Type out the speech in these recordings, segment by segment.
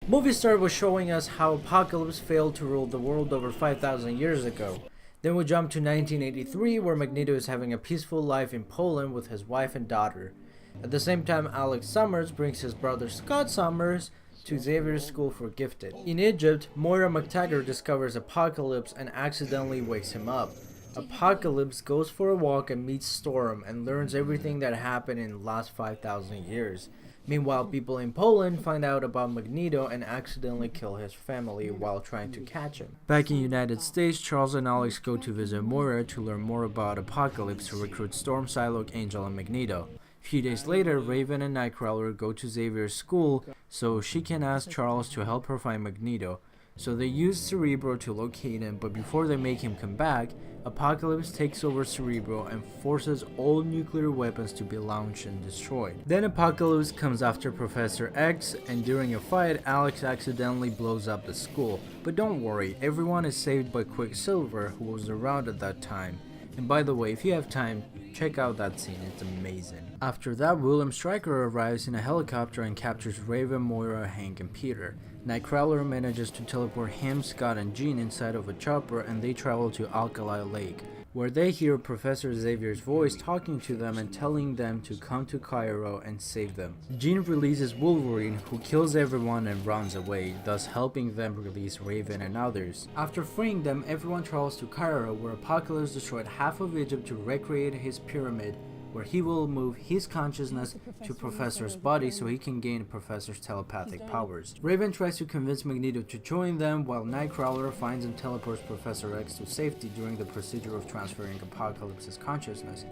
Movie started with showing us how Apocalypse failed to rule the world over 5,000 years ago. Then we jump to 1983, where Magneto is having a peaceful life in Poland with his wife and daughter. At the same time, Alex Summers brings his brother Scott Summers to Xavier's school for gifted. In Egypt, Moira McTaggart discovers Apocalypse and accidentally wakes him up. Apocalypse goes for a walk and meets Storm and learns everything that happened in the last 5,000 years. Meanwhile, people in Poland find out about Magneto and accidentally kill his family while trying to catch him. Back in the United States, Charles and Alex go to visit Moira to learn more about Apocalypse to recruit Storm, Psylocke, Angel, and Magneto. A few days later, Raven and Nightcrawler go to Xavier's school so she can ask Charles to help her find Magneto. So they use Cerebro to locate him, but before they make him come back, Apocalypse takes over Cerebro and forces all nuclear weapons to be launched and destroyed. Then Apocalypse comes after Professor X, and during a fight, Alex accidentally blows up the school. But don't worry, everyone is saved by Quicksilver, who was around at that time. And by the way, if you have time, check out that scene, it's amazing. After that, William Stryker arrives in a helicopter and captures Raven, Moira, Hank, and Peter. Nightcrawler manages to teleport him, Scott, and Jean inside of a chopper, and they travel to Alkali Lake, where they hear Professor Xavier's voice talking to them and telling them to come to Cairo and save them. Jean releases Wolverine, who kills everyone and runs away, thus helping them release Raven and others. After freeing them, everyone travels to Cairo, where Apocalypse destroyed half of Egypt to recreate his pyramid, where he will move his consciousness to Professor's body so he can gain Professor's telepathic powers. Raven tries to convince Magneto to join them, while Nightcrawler finds and teleports Professor X to safety during the procedure of transferring Apocalypse's consciousness.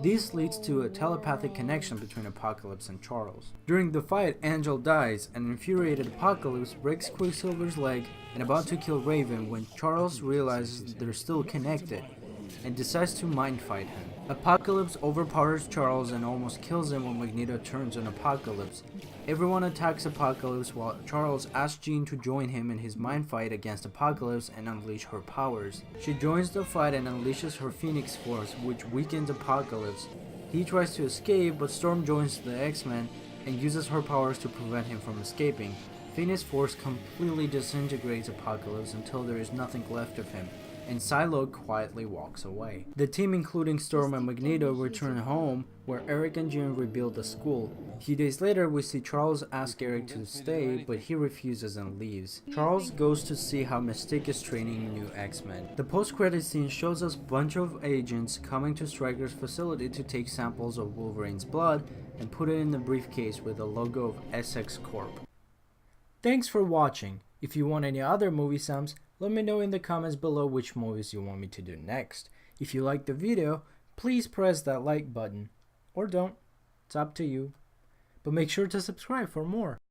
This leads to a telepathic connection between Apocalypse and Charles. During the fight, Angel dies, and infuriated Apocalypse breaks Quicksilver's leg and about to kill Raven when Charles realizes they're still connected and decides to mind fight him. Apocalypse overpowers Charles and almost kills him when Magneto turns on Apocalypse. Everyone attacks Apocalypse while Charles asks Jean to join him in his mind fight against Apocalypse and unleash her powers. She joins the fight and unleashes her Phoenix Force, which weakens Apocalypse. He tries to escape, but Storm joins the X-Men and uses her powers to prevent him from escaping. Phoenix Force completely disintegrates Apocalypse until there is nothing left of him, and Psylocke quietly walks away. The team, including Storm and Magneto, return home, where Eric and Jean rebuild the school. A few days later, we see Charles ask Eric to stay, but he refuses and leaves. Charles goes to see how Mystique is training new X-Men. The post-credit scene shows us a bunch of agents coming to Stryker's facility to take samples of Wolverine's blood and put it in the briefcase with the logo of Essex Corp. Thanks for watching. If you want any other movie sums, let me know in the comments below which movies you want me to do next. If you liked the video, please press that like button. Or don't. It's up to you. But make sure to subscribe for more.